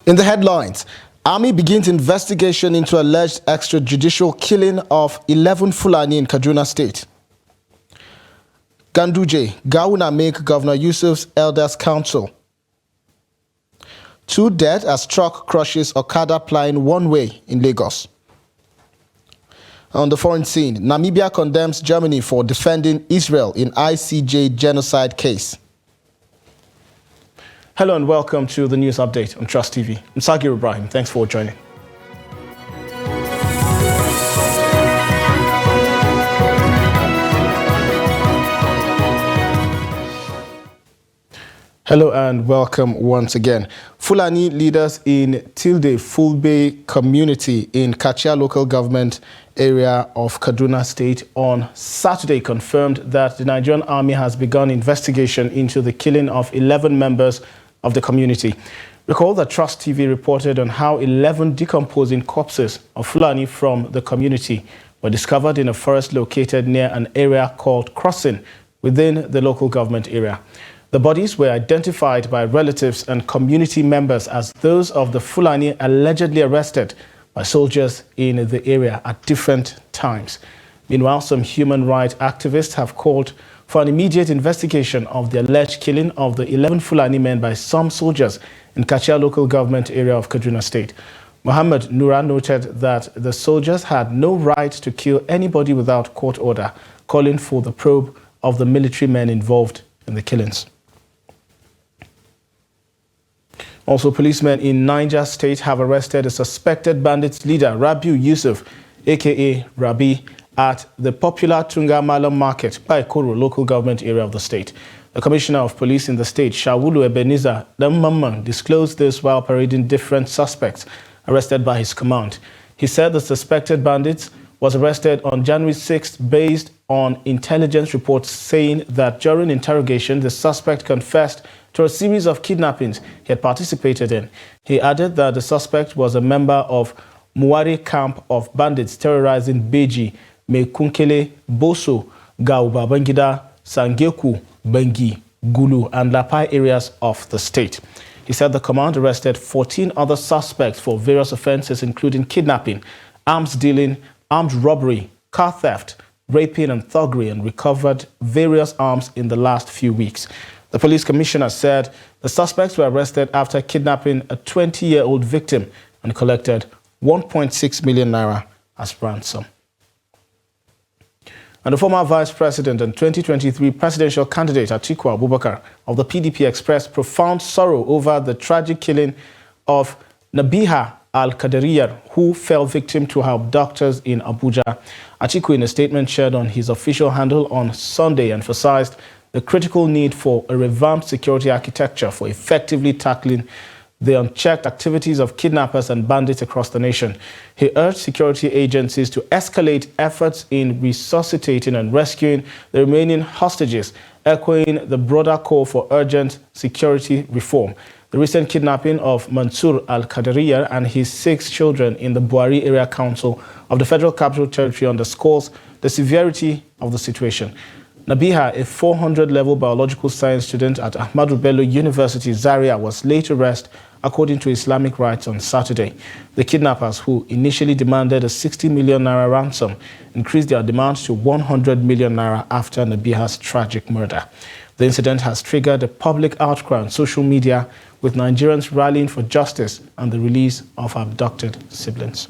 In the headlines, Army begins investigation into alleged extrajudicial killing of 11 Fulani in Kaduna State. Ganduje, Gawuna make Governor Yusuf's Elders Council. 2 dead as truck crushes Okada plying one way in Lagos. On the foreign scene, Namibia condemns Germany for defending Israel in ICJ genocide case. Hello and welcome to the news update on Trust TV. I'm Sagir Ibrahim. Thanks for joining. Hello and welcome once again. Fulani leaders in Tilde Fulbe community in Kachia local government area of Kaduna State on Saturday confirmed that the Nigerian Army has begun investigation into the killing of 11 members of the community. Recall that Trust TV reported on how 11 decomposing corpses of Fulani from the community were discovered in a forest located near an area called Crossing within the local government area. The bodies were identified by relatives and community members as those of the Fulani allegedly arrested by soldiers in the area at different times. Meanwhile, some human rights activists have called for an immediate investigation of the alleged killing of the 11 Fulani men by some soldiers in Kachia local government area of Kaduna State. Muhammad Nura noted that the soldiers had no right to kill anybody without court order, calling for the probe of the military men involved in the killings. Also, policemen in Niger State have arrested a suspected bandits leader, Rabiu Yusuf, aka Rabi, at the popular Tunga Malam Market by Koro local government area of the state. The Commissioner of Police in the state, Shawulu Ebenezer Damamman, disclosed this while parading different suspects arrested by his command. He said the suspected bandits was arrested on January 6th based on intelligence reports saying that during interrogation, the suspect confessed to a series of kidnappings he had participated in. He added that the suspect was a member of Muwari camp of bandits terrorizing Beji, Mekunkele, Boso, Gauba Bangida, Sangeku, Bengi, Gulu, and Lapai areas of the state. He said the command arrested 14 other suspects for various offenses, including kidnapping, arms dealing, armed robbery, car theft, raping, and thuggery, and recovered various arms in the last few weeks. The police commissioner said the suspects were arrested after kidnapping a 20-year-old victim and collected 1.6 million naira as ransom. And the former vice president and 2023 presidential candidate Atiku Abubakar of the PDP expressed profound sorrow over the tragic killing of Nabiha Al-Qadariyar, who fell victim to her abductors in Abuja. Atiku, in a statement shared on his official handle on Sunday, emphasized the critical need for a revamped security architecture for effectively tackling the unchecked activities of kidnappers and bandits across the nation. He urged security agencies to escalate efforts in resuscitating and rescuing the remaining hostages, echoing the broader call for urgent security reform. The recent kidnapping of Mansur Al-Qadariyar and his 6 children in the Buhari Area Council of the Federal Capital Territory underscores the severity of the situation. Nabiha, a 400-level biological science student at Ahmadu Bello University, Zaria, was laid to rest according to Islamic rites on Saturday. The kidnappers, who initially demanded a 60 million naira ransom, increased their demands to 100 million naira after Nabiha's tragic murder. The incident has triggered a public outcry on social media, with Nigerians rallying for justice and the release of abducted siblings.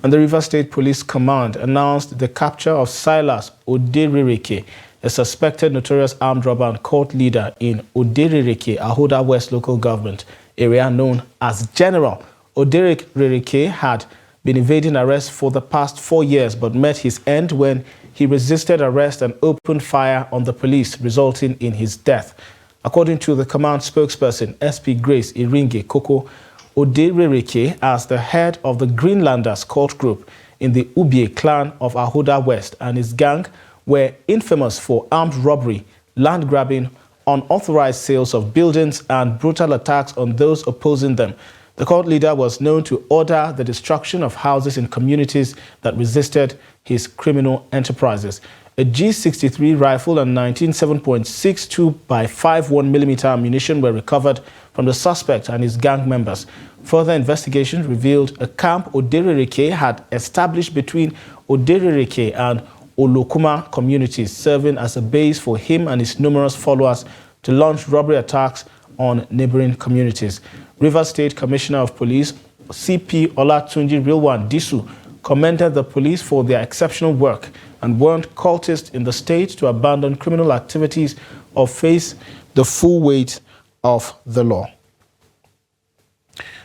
And the Rivers State Police Command announced the capture of Silas Udik, a suspected notorious armed robber and cult leader in Udik, Ahoda West local government area known as General. Udik had been evading arrest for the past 4 years but met his end when he resisted arrest and opened fire on the police, resulting in his death. According to the command spokesperson, SP Grace Iringe Koko, Udik, as the head of the Greenlanders cult group in the Ubie clan of Ahoda West, and his gang were infamous for armed robbery, land grabbing, unauthorized sales of buildings, and brutal attacks on those opposing them. The cult leader was known to order the destruction of houses in communities that resisted his criminal enterprises. A G63 rifle and 19 7.62 by 5.1mm ammunition were recovered from the suspect and his gang members. Further investigations revealed a camp Oderereke had established between Oderereke and Olokuma communities, serving as a base for him and his numerous followers to launch robbery attacks on neighboring communities. Rivers State Commissioner of Police, CP Olatunji Rilwan Disu, commended the police for their exceptional work and warned cultists in the state to abandon criminal activities or face the full weight of the law.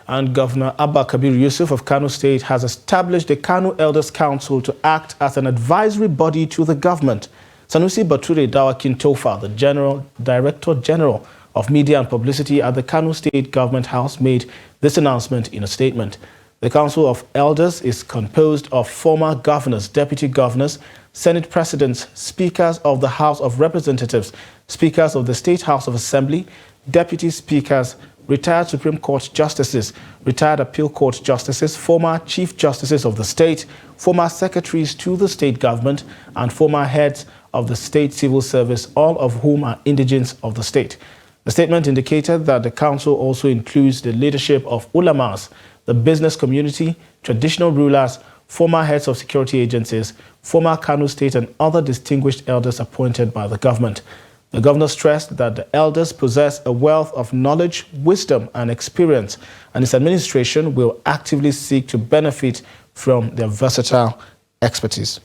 And Governor Abba Kabir Yusuf of Kano State has established the Kano Elders Council to act as an advisory body to the government. Sanusi Bature Dawakin Tofa, the Director General of Media and Publicity at the Kano State Government House, made this announcement in a statement. The Council of Elders is composed of former governors, deputy governors, Senate presidents, speakers of the House of Representatives, speakers of the State House of Assembly, deputy speakers, retired Supreme Court justices, retired Appeal Court justices, former chief justices of the state, former secretaries to the state government, and former heads of the state civil service, all of whom are indigents of the state. The statement indicated that the council also includes the leadership of ulamas, the business community, traditional rulers, former heads of security agencies, former Kano State and other distinguished elders appointed by the government. The governor stressed that the elders possess a wealth of knowledge, wisdom, and experience, and his administration will actively seek to benefit from their versatile expertise.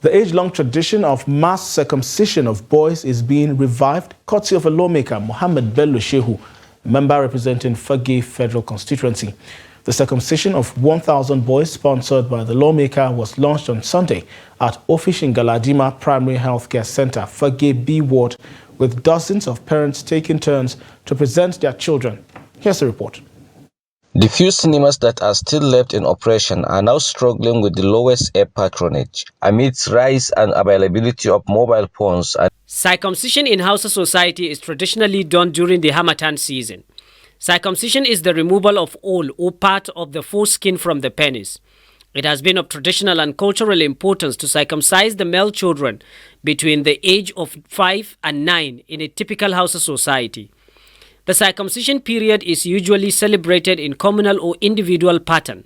The age-long tradition of mass circumcision of boys is being revived, courtesy of a lawmaker, Mohammed Bello Shehu, a member representing Fagge Federal Constituency. The circumcision of 1,000 boys, sponsored by the lawmaker, was launched on Sunday at Ofishin Galadima Primary Healthcare Center, Fagge B Ward, with dozens of parents taking turns to present their children. Here's the report. The few cinemas that are still left in operation are now struggling with the lowest air patronage amidst rise and availability of mobile phones. Circumcision in Hausa society is traditionally done during the Harmattan season. Circumcision is the removal of all or part of the foreskin from the penis. It has been of traditional and cultural importance to circumcise the male children between the age of 5 and 9 in a typical Hausa society. The circumcision period is usually celebrated in communal or individual pattern.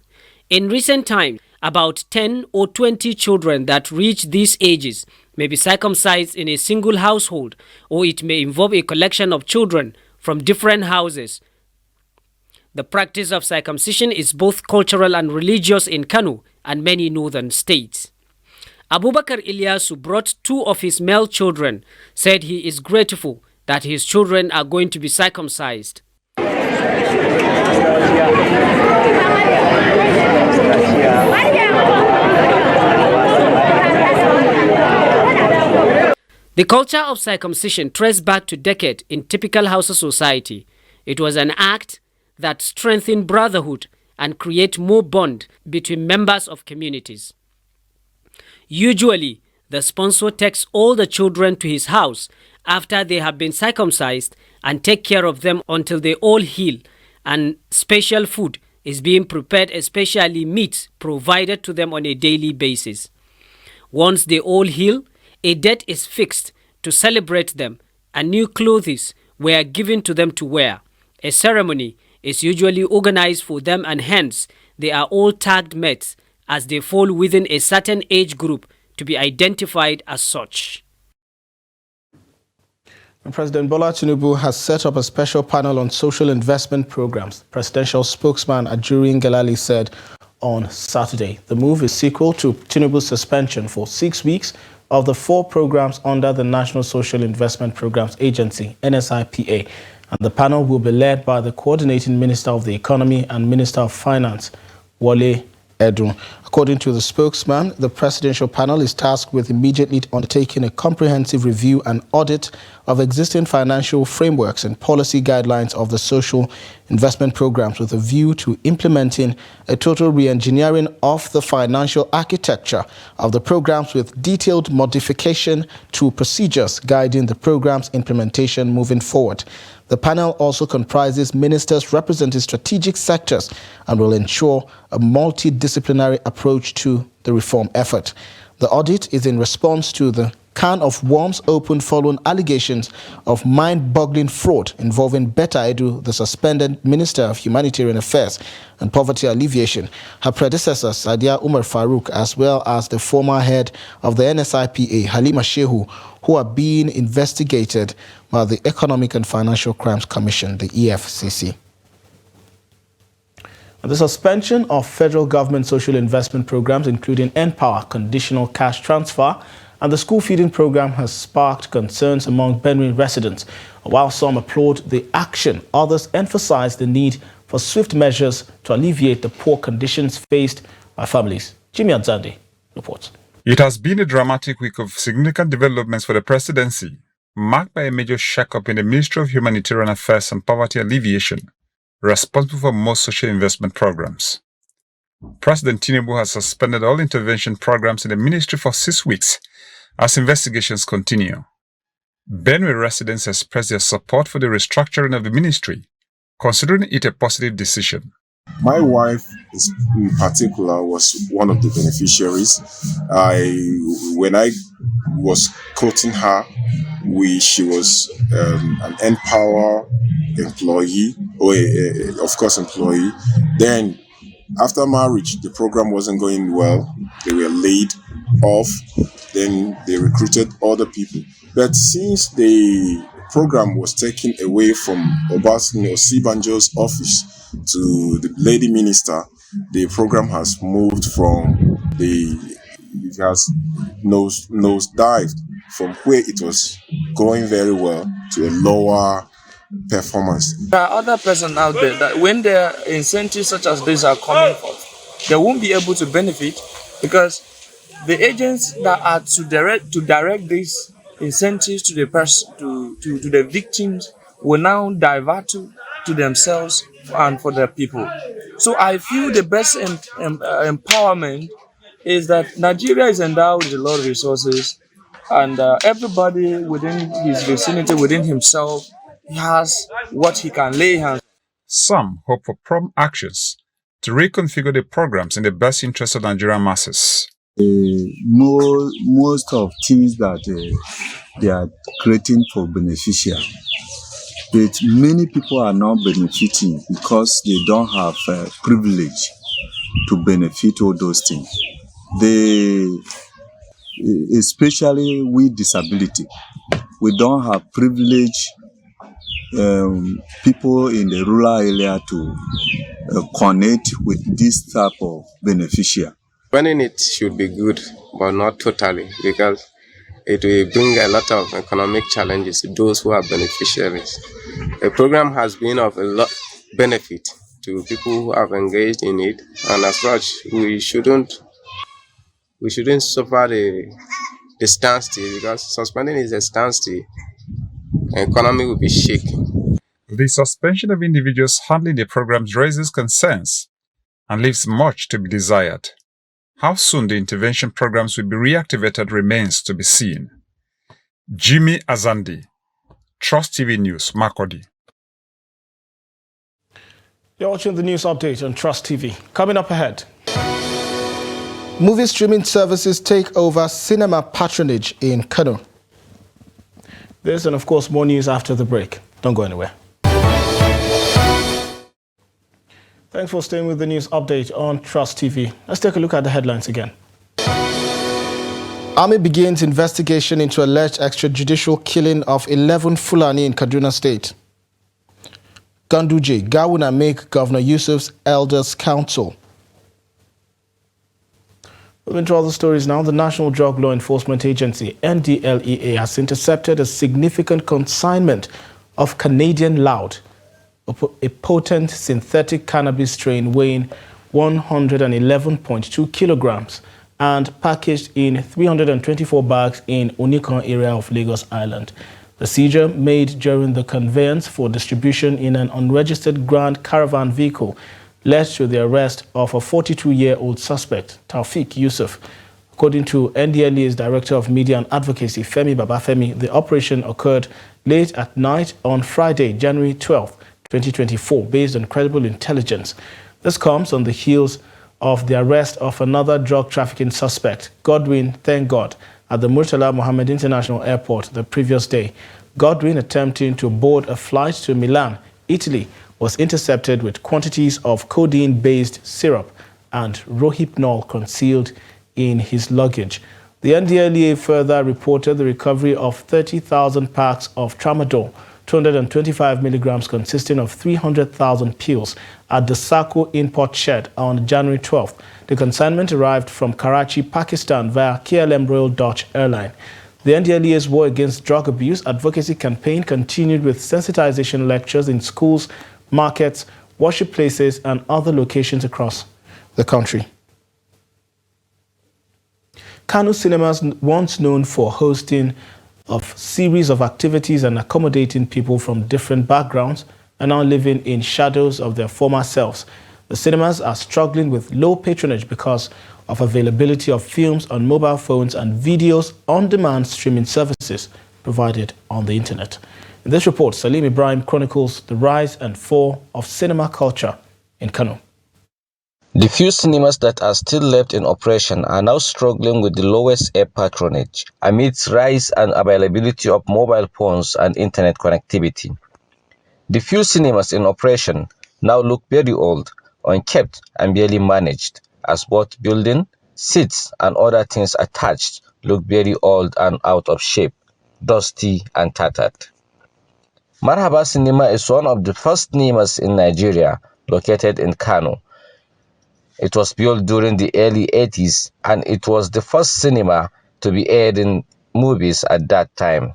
In recent times, about 10 or 20 children that reach these ages may be circumcised in a single household, or it may involve a collection of children from different houses. The practice of circumcision is both cultural and religious in Kano and many northern states. Abubakar Ilyasu brought 2 of his male children, said he is grateful that his children are going to be circumcised. The culture of circumcision traced back to decades in typical Hausa society. It was an act that strengthened brotherhood and create more bond between members of communities. Usually, the sponsor takes all the children to his house after they have been circumcised and take care of them until they all heal, and special food is being prepared, especially meat provided to them on a daily basis. Once they all heal, a date is fixed to celebrate them, and new clothes were given to them to wear. A ceremony is usually organized for them, and hence they are all tagged mates as they fall within a certain age group to be identified as such. President Bola Tinubu has set up a special panel on social investment programs, presidential spokesman Ajuri Ngelale said on Saturday. The move is sequel to Tinubu's suspension for 6 weeks of the 4 programs under the National Social Investment Programs Agency, NSIPA. And the panel will be led by the coordinating Minister of the Economy and Minister of Finance, Wale Edun. According to the spokesman, the presidential panel is tasked with immediately undertaking a comprehensive review and audit of existing financial frameworks and policy guidelines of the social investment programs with a view to implementing a total re-engineering of the financial architecture of the programs with detailed modification to procedures guiding the program's implementation moving forward. The panel also comprises ministers representing strategic sectors and will ensure a multidisciplinary approach to the reform effort. The audit is in response to the can of worms opened following allegations of mind-boggling fraud involving Betta Edu, the suspended Minister of Humanitarian Affairs and Poverty Alleviation, her predecessor Sadia Umar Farouk, as well as the former head of the NSIPA, Halima Shehu, who are being investigated by the Economic and Financial Crimes Commission, the EFCC. The suspension of federal government social investment programs, including N-Power conditional cash transfer, and the school feeding program has sparked concerns among Benue residents. While some applaud the action, others emphasize the need for swift measures to alleviate the poor conditions faced by families. Jimmy Adzande reports. It has been a dramatic week of significant developments for the presidency, marked by a major shakeup in the Ministry of Humanitarian Affairs and Poverty Alleviation, responsible for most social investment programs. President Tinubu has suspended all intervention programs in the ministry for 6 weeks as investigations continue. Benue residents expressed their support for the restructuring of the ministry, considering it a positive decision. My wife, in particular, was one of the beneficiaries. When I was quoting her, she was an N-Power employee, or of course employee. Then, after marriage, the program wasn't going well. They were laid off. Then they recruited other people. But since the program was taken away from Osibanjo's office to the lady minister, the program has moved from it has nosedived from where it was going very well to a lower performance. There are other persons out there that when their incentives such as this are coming forth, they won't be able to benefit because the agents that are to direct these incentives to the person to the victims will now divert to themselves and for their people. So I feel the best empowerment is that Nigeria is endowed with a lot of resources, and everybody within his vicinity, within himself, has what he can lay hands on. Some hope for prompt actions to reconfigure the programs in the best interest of Nigerian masses. Most of things that they are creating for beneficial, but many people are not benefiting because they don't have privilege to benefit all those things. Especially with disability, we don't have privilege. People in the rural area to connect with this type of beneficiary. Running it should be good, but not totally, because it will bring a lot of economic challenges to those who are beneficiaries. The program has been of a lot benefit to people who have engaged in it, and as such, we shouldn't suffer the standstill, because suspending is a standstill. The economy will be shaken. The suspension of individuals handling the programs raises concerns and leaves much to be desired. How soon the intervention programs will be reactivated remains to be seen. Jimmy Azandi, Trust TV News, Makurdi. You're watching the news update on Trust TV. Coming up ahead. Movie streaming services take over cinema patronage in Kano. This and of course more news after the break. Don't go anywhere. Thanks for staying with the news update on Trust TV. Let's take a look at the headlines again. Army begins investigation into alleged extrajudicial killing of 11 Fulani in Kaduna State. Ganduje, Gawuna make Governor Yusuf's Elders Council. Moving to other stories now, the National Drug Law Enforcement Agency, NDLEA, has intercepted a significant consignment of Canadian Loud, a potent synthetic cannabis strain weighing 111.2 kilograms and packaged in 324 bags in Onikan area of Lagos Island. The seizure, made during the conveyance for distribution in an unregistered Grand Caravan vehicle, led to the arrest of a 42-year-old suspect, Taufik Yusuf. According to NDLEA's Director of Media and Advocacy, Femi Babafemi, the operation occurred late at night on Friday, January 12, 2024, based on credible intelligence. This comes on the heels of the arrest of another drug trafficking suspect, Godwin, thank God, at the Murtala Mohammed International Airport the previous day. Godwin, attempting to board a flight to Milan, Italy, was intercepted with quantities of codeine-based syrup and Rohypnol concealed in his luggage. The NDLEA further reported the recovery of 30,000 packs of tramadol, 225 milligrams consisting of 300,000 pills at the Sako import shed on January 12th. The consignment arrived from Karachi, Pakistan via KLM Royal Dutch Airline. The NDLEA's war against drug abuse advocacy campaign continued with sensitization lectures in schools, markets, worship places and other locations across the country. Kano cinemas, once known for hosting a series of activities and accommodating people from different backgrounds, are now living in shadows of their former selves. The cinemas are struggling with low patronage because of availability of films on mobile phones and videos on-demand streaming services provided on the internet. In this report, Salim Ibrahim chronicles the rise and fall of cinema culture in Kano. The few cinemas that are still left in operation are now struggling with the lowest air patronage amidst rise and availability of mobile phones and internet connectivity. The few cinemas in operation now look very old, unkept and barely managed, as both building, seats and other things attached look very old and out of shape, dusty and tattered. Marhaba Cinema is one of the first cinemas in Nigeria located in Kano. It was built during the early 80s and it was the first cinema to be airing movies at that time.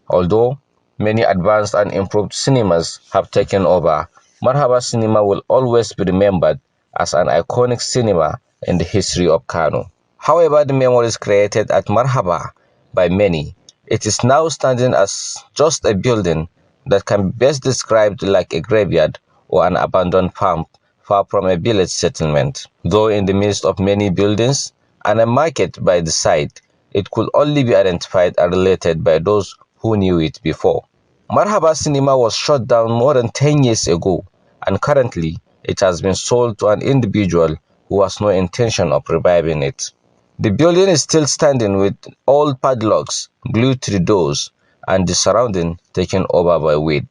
Although many advanced and improved cinemas have taken over, Marhaba Cinema will always be remembered as an iconic cinema in the history of Kano. However, the memories created at Marhaba by many, it is now standing as just a building that can be best described like a graveyard or an abandoned farm far from a village settlement. Though in the midst of many buildings and a market by the side, it could only be identified and related by those who knew it before. Marhaba Cinema was shut down more than 10 years ago, and currently it has been sold to an individual who has no intention of reviving it. The building is still standing with old padlocks glued to the doors and the surrounding taken over by weed.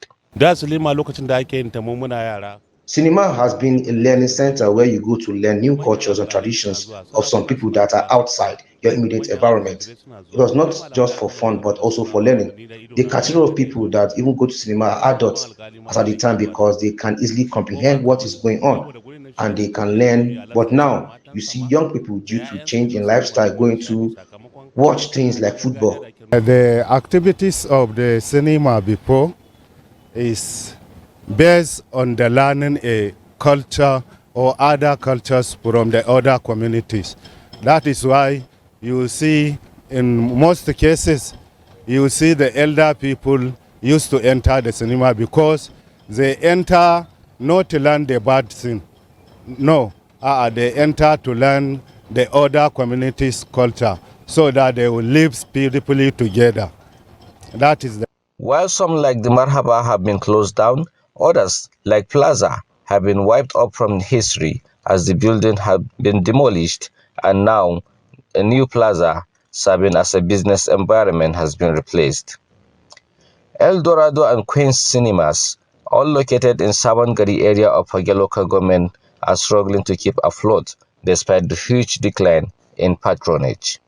Cinema has been a learning center where you go to learn new cultures and traditions of some people that are outside your immediate environment. It was not just for fun, but also for learning. The category of people that even go to cinema are adults as at the time because they can easily comprehend what is going on and they can learn. But now you see young people, due to change in lifestyle, going to watch things like football. The activities of the cinema before is based on the learning a culture or other cultures from the other communities. That is why you see in most cases, you see the elder people used to enter the cinema because they enter not to learn the bad thing. No, they enter to learn the other communities' culture so that they will live peacefully together. That is the. While some like the Marhaba have been closed down, others, like Plaza, have been wiped up from history as the building have been demolished and now a new plaza serving as a business environment has been replaced. El Dorado and Queen's Cinemas, all located in Sabangari area of Fage local government, are struggling to keep afloat despite the huge decline in patronage.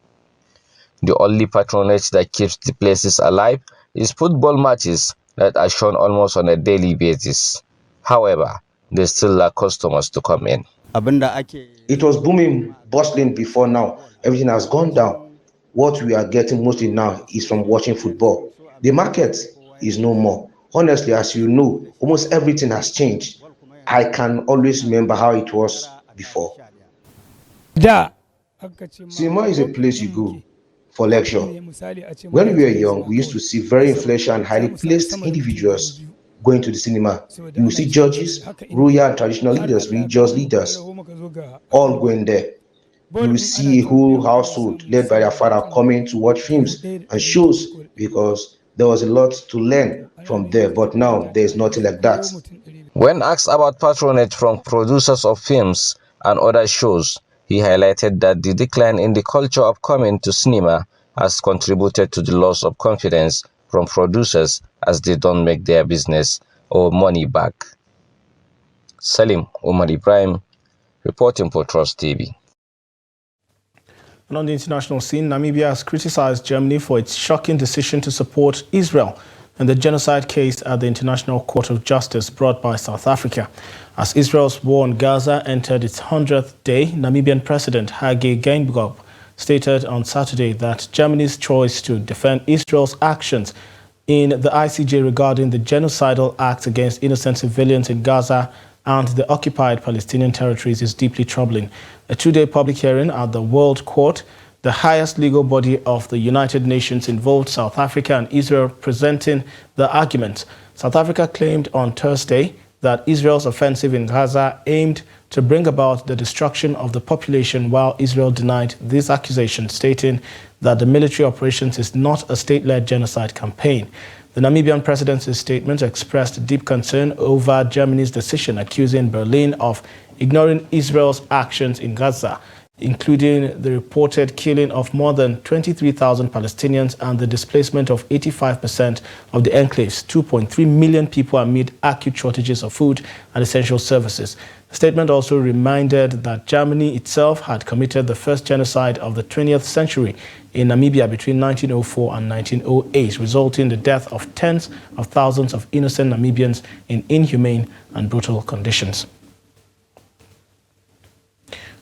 The only patronage that keeps the places alive is football matches that are shown almost on a daily basis. However, they still lack customers to come in. It was booming, bustling before now. Everything has gone down. What we are getting mostly now is from watching football. The market is no more. Honestly, as you know, almost everything has changed. I can always remember how it was before. Cinema is a place you go for lecture. When we were young, we used to see very influential and highly placed individuals going to the cinema. You will see judges, royal and traditional leaders, religious leaders, all going there. You will see a whole household led by their father coming to watch films and shows because there was a lot to learn from there. But now there is nothing like that. When asked about patronage from producers of films, and other shows. He highlighted that the decline in the culture of coming to cinema has contributed to the loss of confidence from producers as they don't make their business or money back. Salim Umar Ibrahim, reporting for Trust TV. And on the international scene, Namibia has criticized Germany for its shocking decision to support Israel in the genocide case at the International Court of Justice brought by South Africa. As Israel's war on Gaza entered its 100th day, Namibian President Hage Geingob stated on Saturday that Germany's choice to defend Israel's actions in the ICJ regarding the genocidal acts against innocent civilians in Gaza and the occupied Palestinian territories is deeply troubling. A two-day public hearing at the World Court, the highest legal body of the United Nations, involved South Africa and Israel presenting the arguments. South Africa claimed on Thursday that Israel's offensive in Gaza aimed to bring about the destruction of the population, while Israel denied these accusations, stating that the military operations is not a state-led genocide campaign. The Namibian presidency statement expressed deep concern over Germany's decision, accusing Berlin of ignoring Israel's actions in Gaza, including the reported killing of more than 23,000 Palestinians and the displacement of 85% of the enclave's 2.3 million people amid acute shortages of food and essential services. The statement also reminded that Germany itself had committed the first genocide of the 20th century in Namibia between 1904 and 1908, resulting in the death of tens of thousands of innocent Namibians in inhumane and brutal conditions.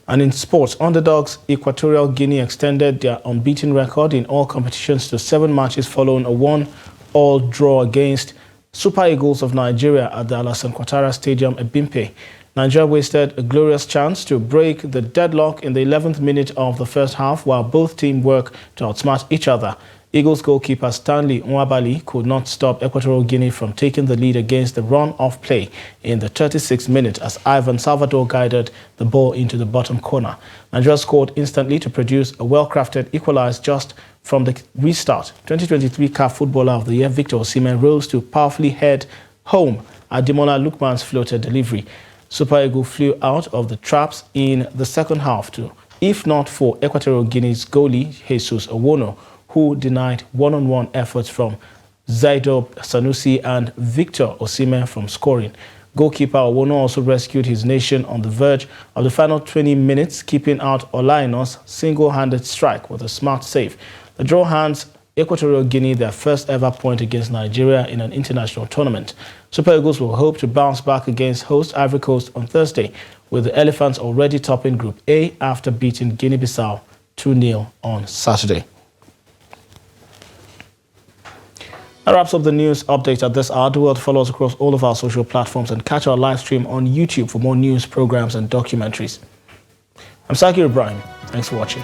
And in sports, underdogs Equatorial Guinea extended their unbeaten record in all competitions to 7 matches following a 1-all draw against Super Eagles of Nigeria at the Alassane Ouattara Stadium at Bimpe. Nigeria wasted a glorious chance to break the deadlock in the 11th minute of the first half, while both teams worked to outsmart each other. Eagles goalkeeper Stanley Nwabali could not stop Equatorial Guinea from taking the lead against the run-off play in the 36th minute as Ivan Salvador guided the ball into the bottom corner. Nigeria scored instantly to produce a well-crafted equalizer just from the restart. 2023 CAF Footballer of the Year Victor Osimhen rose to powerfully head home Ademola Lookman's floater delivery. Super Eagles flew out of the traps in the second half too, if not for Equatorial Guinea's goalie Jesus Owono, who denied one-on-one efforts from Zaido Sanusi and Victor Osimhen from scoring. Goalkeeper Owono also rescued his nation on the verge of the final 20 minutes, keeping out Olaino's single-handed strike with a smart save. The draw hands Equatorial Guinea their first ever point against Nigeria in an international tournament. Super Eagles will hope to bounce back against host Ivory Coast on Thursday, with the Elephants already topping Group A after beating Guinea-Bissau 2-0 on Saturday. That wraps up the news update at this hour. Do well to follow us across all of our social platforms and catch our live stream on YouTube for more news, programs and documentaries. I'm Sakir Ibrahim. Thanks for watching.